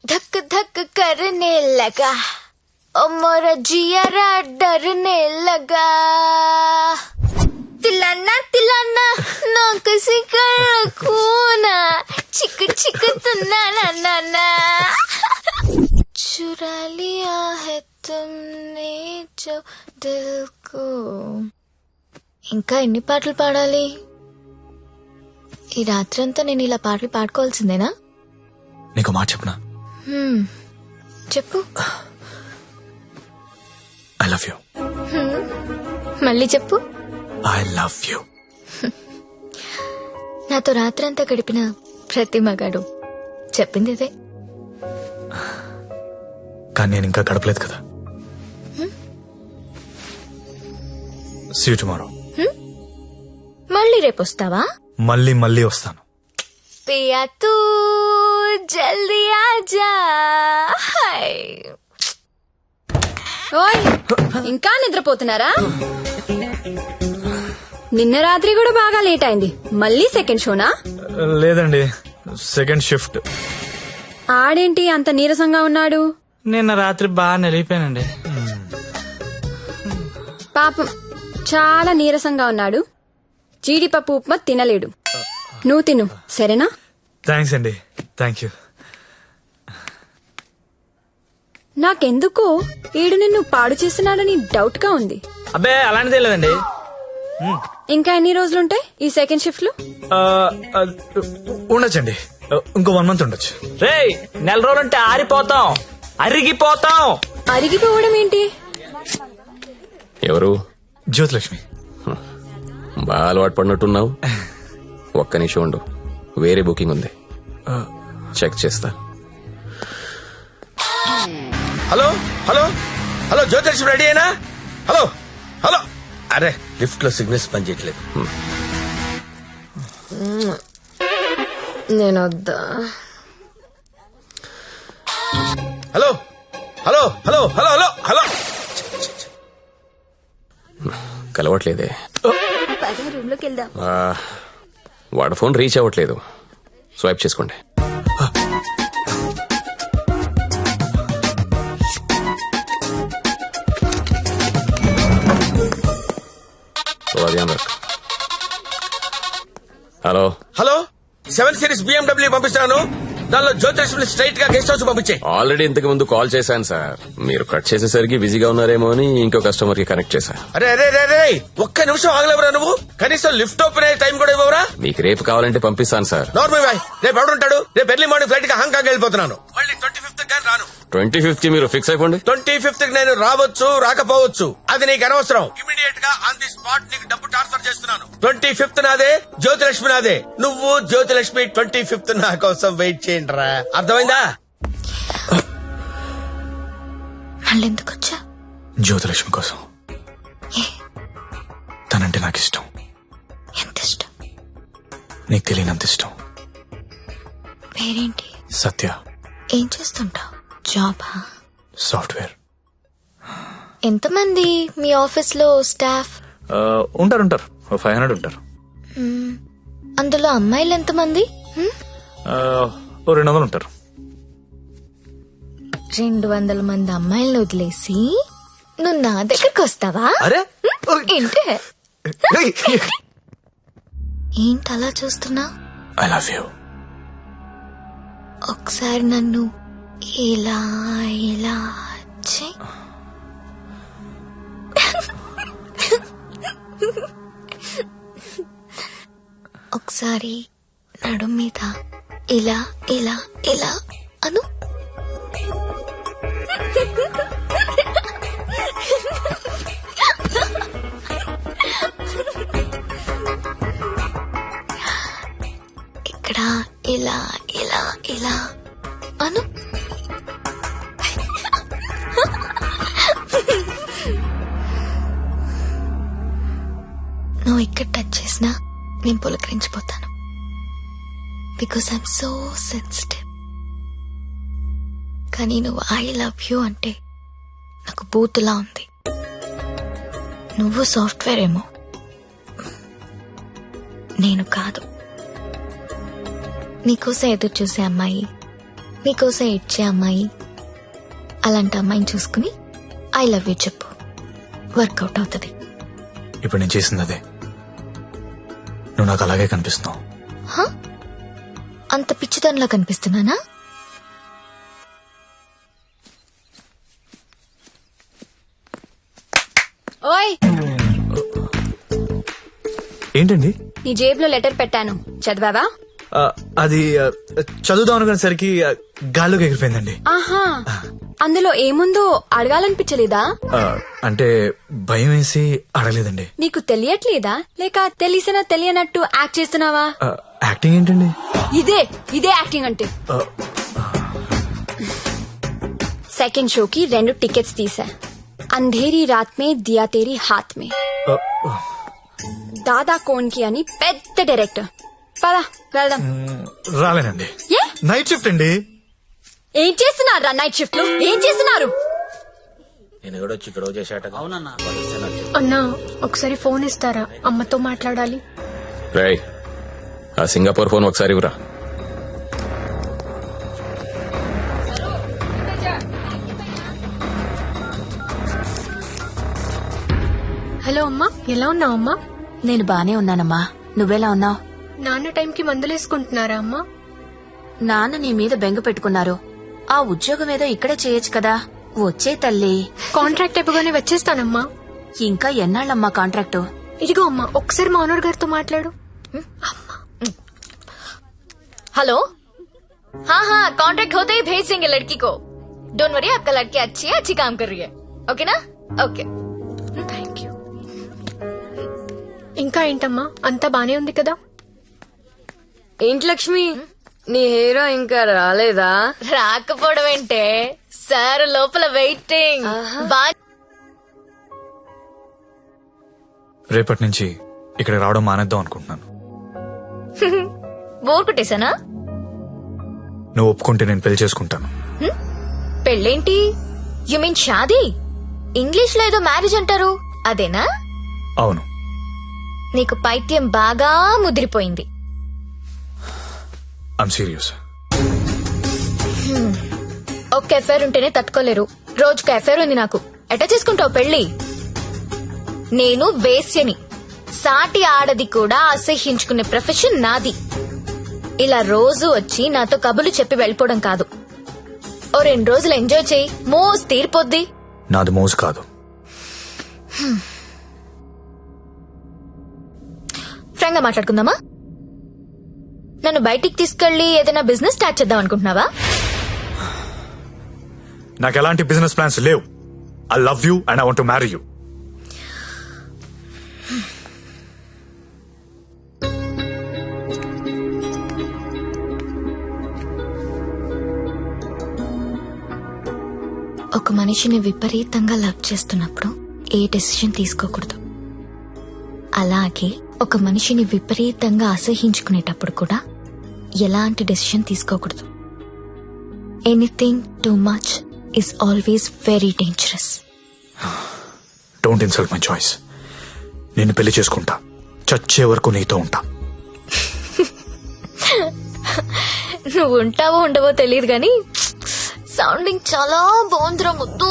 धक धक करने लगा ओ मोरा जियारा डरने लगा तिलाना तिलाना ना किसी कर खूना चिक चिक तुना ना ना ना चुरा लिया है तुमने जो दिल को ఇంకా ఎన్ని పాటలు పాడాలి ఈ రాత్రంతా నేను ఇలా పాటలు పాడుకోవాల్సిందేనా నీకు మాట చెప్పనా చెప్పు ఐ లవ్ యూ మళ్ళీ చెప్పు ఐ లవ్ యూ నాతో రాత్రంతా గడిపిన ప్రతి మగాడు చెప్పింది ఇదే కానీ నేను ఇంకా గడపలేదు కదా సీ యూ టుమారో మళ్ళీ రేపు వస్తావా మళ్ళీ మళ్ళీ వస్తాను పియా తూ జల్దీ ఆజా ఓయ్ ఇంకా నిద్రపోతున్నారా? నిన్న రాత్రి కూడా బాగా లేట్ అయింది. మళ్ళీ సెకండ్ షోనా? లేదండి, సెకండ్ షిఫ్ట్. ఆడేంటి అంత నీరసంగా ఉన్నాడు? నిన్న రాత్రి బాగా నలిగిపోయానండి. పాపం చాలా నీరసంగా ఉన్నాడు. జీడిపప్పు ఉప్మా తినలేడు. నువ్వు తిను సరేనా? థ్యాంక్స్ అండి, థ్యాంక్ యూ. నాకెందుకో ఈడు నిన్ను పాడు చేస్తున్నాడని డౌట్ గా ఉంది. అబ్బే అలాంటిదే లేదండి. ఇంకా ఎన్ని రోజులుంటాయి ఈ సెకండ్ షిఫ్ట్ లో? ఉండొచ్చండి, ఇంకో 1 month ఉండొచ్చు. రేయ్, నెల రోజులంటే ఆరిపోతాం, అరిగిపోతాం. అరిగిపోవడం ఏంటి? ఎవరు? జ్యోతిలక్ష్మి. బాగా అలవాటు పడినట్టున్నావు. ఒక్క నిమిషం ఉండు, వేరే బుకింగ్ ఉంది, చెక్ చేస్తా. Hello hello hello Jyothilakshmi ready అయినా? హలో హలో, అరే లిఫ్ట్ లో సిగ్నల్స్ పనిచేయట్లేదు. నేను వద్దా? Hello hello hello hello hello hello, కలవట్లేదే. రూమ్ లోకి వెళ్దాం. వాడు ఫోన్ రీచ్ అవ్వట్లేదు, స్వైప్ చేసుకోండి. హలో హలో, 7 Series BMW పంపిస్తాను. దానిలో జ్యోతిలక్ష్మి స్ట్రైట్ గా గెస్ట్ హౌస్ పంపించే. ఆల్రెడీ ఇంతకు ముందు కాల్ చేశాను సార్, మీరు కట్ చేసేసరికి బిజీగా ఉన్నారేమో అని ఇంకో కస్టమర్ కి కనెక్ట్ చేశా. అరే అరే అరే, ఒక్క నిమిషం ఆగలేవరా నువ్వు? కనీసం లిఫ్ట్ ఓపెన్ అయ్యే టైం కూడా ఇవ్వరా? మీకు రేపు కావాలంటే పంపిస్తాను సార్. నార్మల్ బాయ్, రేపు ఎవడుంటాడు? రేపు ఎర్లీ మార్నింగ్ ఫ్లైట్ గా హాంకాంగ్ వెళ్ళిపోతున్నాను. మళ్ళీ 25th కానీ రాను. 25th మీరు ఫిక్స్ అయిపోండి. 25th నేను రావచ్చు రాకపోవచ్చు, అది నీకు అనవసరం. ఇమీడియట్ గా ఆన్ ది స్పాట్ నీకు డబ్బు ట్రాన్స్ఫర్ చేస్తున్నాను. 25th నాదే, జ్యోతిలక్ష్మి నాదే. నువ్వు జ్యోతిలక్ష్మి 25th నా కోసం వెయిట్ చేయండి రా. అర్థమైందా? మళ్ళీ ఎందుకు వచ్చా? జ్యోతిలక్ష్మి కోసం. తనంటే నాకు ఇష్టం. ఎంత ఇష్టం? నీకు తెలియనంత ఇష్టం. పేరేంటి? సత్య. ఏం చేస్తుంటావు? జాబా? సాఫ్ట్వేర్. ఎంతమంది మీ ఆఫీస్ లో స్టాఫ్? ఉంటారు 500 ఉంటారు. అందులో అమ్మాయిలు ఎంతమంది? 200 ఉంటారు. 200 మంది అమ్మాయిలను వదిలేసి నువ్వు నా దగ్గరకు వస్తావా? అరే ఏంటి ఏంటి అలా చూస్తున్నా? I love you. ఒకసారి నన్ను ఇలా ఇలా చెయ్. ఒకసారి నడు మీద ఇలా ఇలా ఇలా అను. ఇక్కడ ఇలా ఇలా ఇలా అను. నువ్వు ఇక్కడ టచ్ చేసినా నేను పులకరించిపోతాను. Because I'm so sensitive. కానీ నువ్వు ఐ లవ్ యూ అంటే నాకు బూతులా ఉంది. నువ్వు సాఫ్ట్వేర్ ఏమో, నేను కాదు. నీకోసం ఎదురు చూసే అమ్మాయి నీకోసం ఇచ్చే అమ్మాయి, అలాంటి అమ్మాయిని చూసుకుని ఐ లవ్ యూ చెప్పు, వర్కౌట్ అవుతుంది. ఇప్పుడు నేను చేసింది అదే. నువ్వు నాకు అలాగే కనిపిస్తున్నావు. అంత పిచ్చితనంలా కనిపిస్తున్నానా? ఓయ్, ఏంటండి? నీ జేబులో లెటర్ పెట్టాను, చదివావా? అది చదువుదాం అనుకునేసరికి గాల్లోకి ఎగిరిపోయిందండి. ఆహా, అందులో ఏముందో అడగాలనిపించలేదా? అంటే భయం వేసి అడగలేదండి. నీకు తెలియట్లేదా, లేక తెలిసినా తెలియనట్టు యాక్ట్ చేస్తున్నావా? యాక్టింగ్ ఏంటండి? ఇదే యాక్టింగ్ అంటే. సెకండ్ షోకి 2 టికెట్స్ తీసా. అంధేరీ రాత్ మే దియా తేరీ హాత్ మే. దాదా కోన్కి అని పెద్ద డైరెక్టర్. పదా వెళ్దాం. రాలేనండి. ఏ? నైట్ షిఫ్ట్ అండి. ఏం చేస్తున్నారు నైట్ షిఫ్ట్ లో? ఏం చేస్తున్నారు? నేను కూడా వచ్చి ఇక్కడ చేశాట. అన్నా ఒకసారి ఫోన్ ఇస్తారా, అమ్మతో మాట్లాడాలి. రేయ్, ఆ సింగపూర్ ఫోన్ ఒకసారి ఇవ్వరా. హలో అమ్మా, ఎలా ఉన్నావు అమ్మా? నేను బానే ఉన్నానమ్మా, నువ్వెలా ఉన్నావు? నాన్న టైంకి మందులేసుకుంటున్నారా అమ్మా? నాన్న నీ మీద బెంగ పెట్టుకున్నారు. ఆ ఉద్యోగం ఏదో ఇక్కడే చేయొచ్చు కదా. వచ్చే తల్లి. కాంట్రాక్ట్ అయిపోగానే వచ్చేస్తానమ్మా. ఇంకా ఎన్నాళ్ళమ్మా కాంట్రాక్టు? ఇదిగో అమ్మా, ఒకసారి మా ఓనర్ గారితో మాట్లాడు. हेलो, हाँ कॉन्ट्रैक्ट होते ही भेज देंगे लड़की को. डोंट वरी, आपका लड़की अच्छी है, अच्छी काम कर रही है. ओके ना? ओके. Thank you. ఇంకా ఏంటమ్మా, అంతా బానే ఉంది కదా? ఏంటి లక్ష్మి, నీ హీరో ఇంకా రాలేదా? రాకపోవడం ఏంటే సార్, లోపల వెయిటింగ్. రేపటి నుంచి ఇక్కడ రావడం మానేద్దాం అనుకుంటున్నాను. బోర్ కొట్టేశానా? నువ్వు ఒప్పుకుంటే నేను పెళ్లి చేసుకుంటాను. పెళ్ళేంటి? యు మీన్ షాదీ? ఇంగ్లీష్ లో ఏదో మ్యారేజ్ అంటారు, అదేనా? అవును. నీకు పైత్యం బాగా ముదిరిపోయింది. I'm serious. ఒక్క ఎఫైర్ ఉంటేనే తట్టుకోలేరు, రోజుకు ఎఫైర్ ఉంది నాకు. ఎట్లా చేసుకుంటావు పెళ్లి? నేను వేశ్యని, సాటి ఆడది కూడా అసహ్యించుకునే ప్రొఫెషన్ నాది. ఇలా రోజు వచ్చి నాతో కబులు చెప్పి వెళ్ళిపోవడం కాదు. ఓ 2 రోజులు ఎంజాయ్ చేయి, మోస్ తీరిపోద్ది. నాది మోజు కాదు. ఫ్రాంక్ గా మాట్లాడుకుందామా? నన్ను బయటికి తీసుకెళ్లి ఏదైనా బిజినెస్ స్టార్ట్ చేద్దాం అనుకుంటున్నావా? నాకు ఎలాంటి బిజినెస్ ప్లాన్స్ లేవు. I love you and I want to marry you. ఒక మనిషిని విపరీతంగా లవ్ చేస్తున్నప్పుడు ఏ డెసిషన్ తీసుకోకూడదు. అలాగే ఒక మనిషిని విపరీతంగా అసహించుకునేటప్పుడు కూడా ఎలాంటి డెసిషన్ తీసుకోకూడదు. Anything too much is always very dangerous. Don't insult my choice. నేను పెళ్లి చేసుకుంటా, చచ్చే వరకు నీతో ఉంటా. నువ్వు ఉంటావో ఉండవో తెలియదు గాని సౌండింగ్ చాలా బాగుందిరా ముద్దు.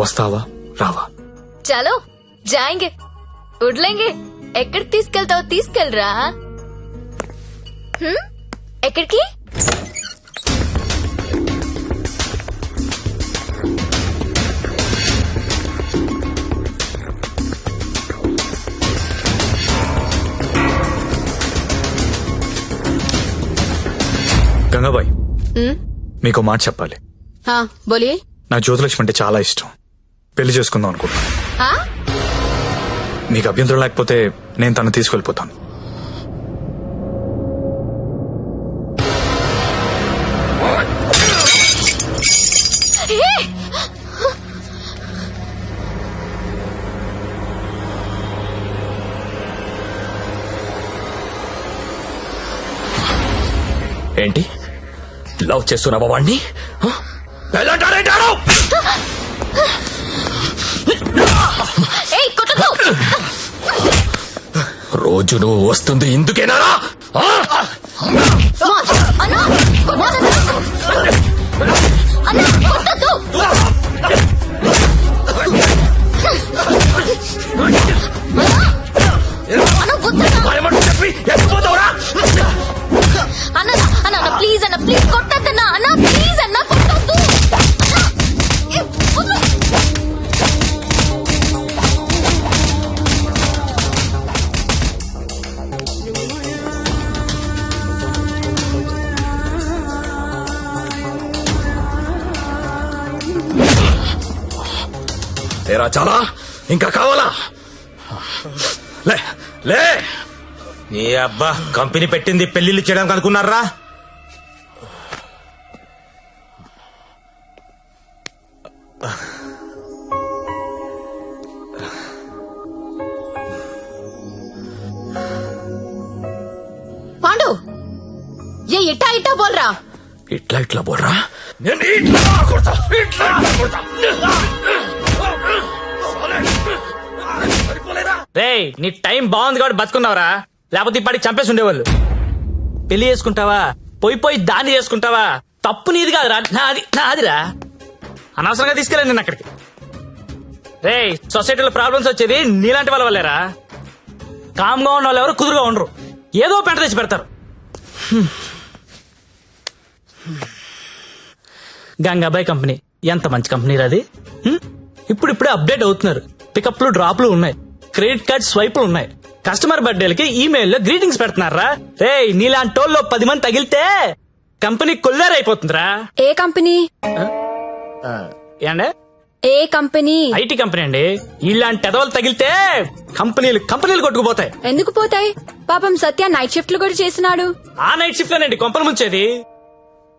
వస్తావా రావా? చలో జాయింగే, ఉడ్లేంగే. ఎక్కడికి తీసుకెళ్తావో తీసుకెళ్ళరా. ఎక్కడికి? గంగాబాయ్, మీకు మాట చెప్పాలి. బోలియే. నాకు జ్యోతిలక్ష్మి అంటే చాలా ఇష్టం. పెళ్లి చేసుకుందాం అనుకుంటున్నా. మీకు అభ్యంతరం లేకపోతే నేను తను తీసుకెళ్లిపోతాను. ఏంటి లవ్ చేస్తున్నావా వాణ్ణి? రోజు నువ్వు వస్తుంది ఇందుకేనా? అన్నా అన్నా, కొట్టొద్దు. అన్నా, వద్దన్నా. చెప్పి ఎత్తిపోతావురా అన్న అన్న ప్లీజ్ అన్న ప్లీజ్ కొట్టద్దన్నా అన్న ప్లీజ్ అన్న కొట్టద్దు. ఏరా చాలా ఇంకా కావాలా? లే లే. ఏ అబ్బా కంపెనీ పెట్టింది పెళ్లిళ్ళు చేయడానికి అనుకున్నారా? పాండు ఏ ఇట్టా ఇట్టా బోల్రా. ఇట్లా ఇట్లా బోర్రా. నేను ఇట్లా కొడతా, ఇట్లా కొడతా. రేయ్ నీ టైం బాగుంది కాబట్టి బతుకున్నావురా, లేకపోతే ఇప్పటికి చంపేసి ఉండేవాళ్ళు. పెళ్లి చేసుకుంటావా, పోయి పోయి దాన్ని చేసుకుంటావా? తప్పు నీది కాదురా, నాదిరా. అనవసరంగా తీసుకెళ్ళాను నేను అక్కడికి. రేయ్ సొసైటీలో ప్రాబ్లమ్స్ వచ్చేది నీలాంటి వాళ్ళ వల్లేరా. కామ్గా ఉన్న వాళ్ళు ఎవరు కుదురుగా ఉండరు, ఏదో పెంట తెచ్చి పెడతారు. గంగాబాయ్ కంపెనీ ఎంత మంచి కంపెనీ అది. ఇప్పుడిప్పుడే అప్డేట్ అవుతున్నారు. పికప్లు డ్రాప్లు ఉన్నాయి, క్రెడిట్ కార్డ్ స్వైపులు ఉన్నాయి. కస్టమర్ బర్త్డేలకి ఈమెయిల్లో గ్రీటింగ్స్ పెడుతున్నారా. రే నీలాంటి వాళ్ళు 10 మంది తగిలితే కంపెనీ కొల్లారైపోతుందిరా. ఏ కంపెనీ? ఏండే ఏ కంపెనీ? ఐటీ కంపెనీ అండి. ఇలాంటి ఎదవలు తగిలితే కంపెనీలు కొట్టుకుపోతాయి. ఎందుకు పోతాయి? పాపం సత్య నైట్ షిఫ్ట్లు కూడా చేస్తున్నాడు. ఆ నైట్ షిఫ్ట్ లోనండి కొంపలు ముంచేది.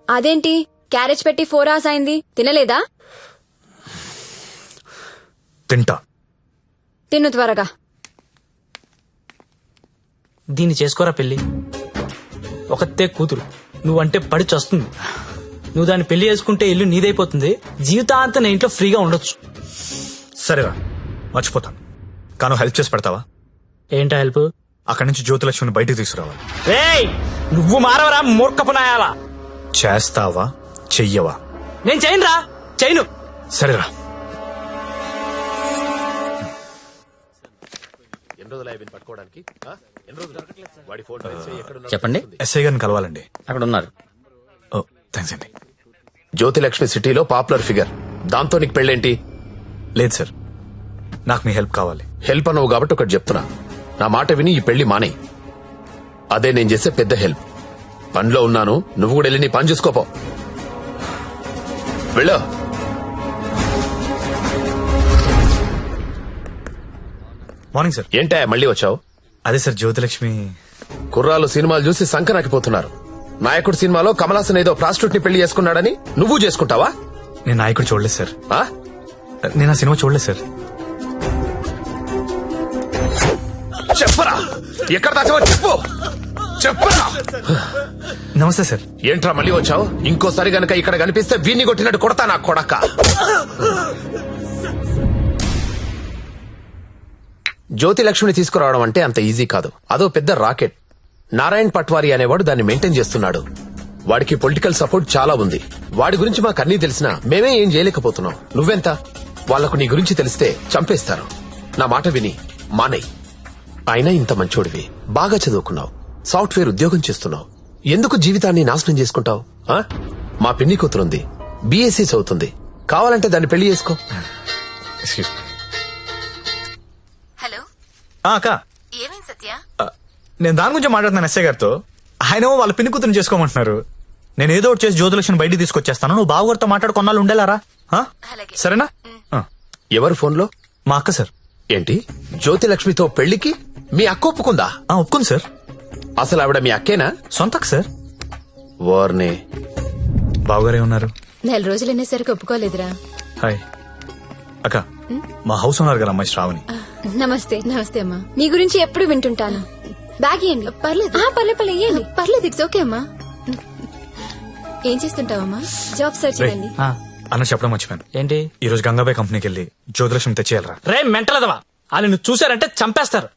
అదేంటి క్యారేజ్ పెట్టి 4 hours అయింది, తినలేదా? తింటా. తిను త్వరగా. దీన్ని చేసుకోరా పెళ్లి. ఒకతే కూతురు, నువ్వంటే పడి చస్తుంది. నువ్వు దాన్ని పెళ్లి చేసుకుంటే ఇల్లు నీదైపోతుంది. జీవితాంతం నేను ఇంట్లో ఫ్రీగా ఉండొచ్చు. సరేరా మర్చిపోతాను, కానీ హెల్ప్ చేసి పెడతావా? ఏంటా హెల్ప్? అక్కడి నుంచి జ్యోతిలక్ష్మిని బయటికి తీసుకురావాలి. రేయ్ నువ్వు మారవరా మూర్ఖపునాయాలా. చేస్తావా చెయ్యవా? నేను చేయనురా, చేయను. సరేరా. చెప్పండి. ఎస్ఐ గారిని కలవాలండి. అక్కడ ఉన్నారు. ఓ థ్యాంక్స్ అండి. జ్యోతిలక్ష్మి సిటీలో పాపులర్ ఫిగర్, దాంతో నీకు పెళ్ళేంటి? లేదు సార్, నాకు మీ హెల్ప్ కావాలి. హెల్ప్ అనవు కాబట్టి ఒకటి చెప్తున్నా, నా మాట విని ఈ పెళ్లి మానే. అదే నేను చేసే పెద్ద హెల్ప్. పనిలో ఉన్నాను, నువ్వు కూడా వెళ్ళి నీ పని చూసుకోపో. వెళ్ళు. Morning sir. ఏంటా మళ్ళీ వచ్చావు? అదే సార్ జ్యోతిలక్ష్మి. కుర్రాలు సినిమాలు చూసి సంకనాకిపోతున్నారు. నాయకుడు సినిమాలో కమలాసన్ ఏదో ప్రాస్టిట్యూట్ ని పెళ్లి చేసుకున్నాడని నువ్వు చేసుకుంటావా? నేను నాయకుడు చూడలేదు సార్. ఆ? నేను ఆ సినిమా చూడలేదు సార్. చెప్పరా, ఎక్కడ దాచావో చెప్పు. చెప్పరా. నమస్తే సార్. ఏంట్రా మళ్ళీ వచ్చావు? ఇంకోసారి గనక ఇక్కడ కనిపిస్తే వీణ్ణి కొట్టినట్టు కొడతా నా కొడక. జ్యోతిలక్ష్మిని తీసుకురావడం అంటే అంత ఈజీ కాదు. అదో పెద్ద రాకెట్. నారాయణ్ పట్వారీ అనేవాడు దాన్ని మెయింటైన్ చేస్తున్నాడు. వాడికి పొలిటికల్ సపోర్ట్ చాలా ఉంది. వాడి గురించి మాకు అన్నీ తెలిసినా మేమే ఏం చేయలేకపోతున్నాం. నువ్వెంత? వాళ్లకు నీ గురించి తెలిస్తే చంపేస్తారు. నా మాట విని మానేయ్. అయినా ఇంత మంచోడివి, బాగా చదువుకున్నావు, సాఫ్ట్వేర్ ఉద్యోగం చేస్తున్నావు, ఎందుకు జీవితాన్ని నాశనం చేసుకుంటావు? మా పిన్ని కూతురుంది, బీఎస్సీ చదువుతుంది, కావాలంటే దాన్ని పెళ్లి చేసుకో. హలో అక్క, ఏమైంది సత్య? నేను దాని గురించి మాట్లాడుతున్నాను ఎస్ఐ గారితో. ఆయన వాళ్ళ పిన్ని కూతురు చేసుకోమంటున్నారు. నేను ఏదో ఒకటి చేసి జ్యోతిలక్ష్మిని బయటికి తీసుకొచ్చేస్తాను. నువ్వు బావగారితో మాట్లాడు, కొన్నాళ్ళు ఉండేలారా? అలాగే. సరేనా? ఎవరు ఫోన్లో? మా అక్క సార్. ఏంటి, జ్యోతిలక్ష్మితో పెళ్లికి మీ అక్క ఒప్పుకుందా? ఒప్పుకుంది సార్. అసలు ఆవిడ మీ అక్కేనా? సొంత అక్క సార్. వార్నే. బావగారే ఉన్నారు. 4 రోజులు అనేసరికి ఒప్పుకోలేదురా. హాయ్ అక్క, మా హౌస్ ఓనర్ గారు అమ్మాయి శ్రావణి. నమస్తే. నమస్తే అమ్మా. మీ గురించి ఎప్పుడు వింటుంటాను. బ్యాగ్ ఇయ్యండి. పర్లేదు పర్లేదు ఇయ్యండి. పర్లేదు, ఇట్స్ ఓకే అమ్మా. ఏం చేస్తుంటావమ్మా? జాబ్ సర్చ్ రే, చేయండి. అన్న చెప్పడం మర్చిపోయాను. ఏంటి? ఈ రోజు గంగాబాయ్ కంపెనీకి వెళ్ళి జ్యోతిలక్ష్మి తెచ్చేయాలరా. రే మెంటలదవా, వాళ్ళు నువ్వు చూసారంటే చంపేస్తారు.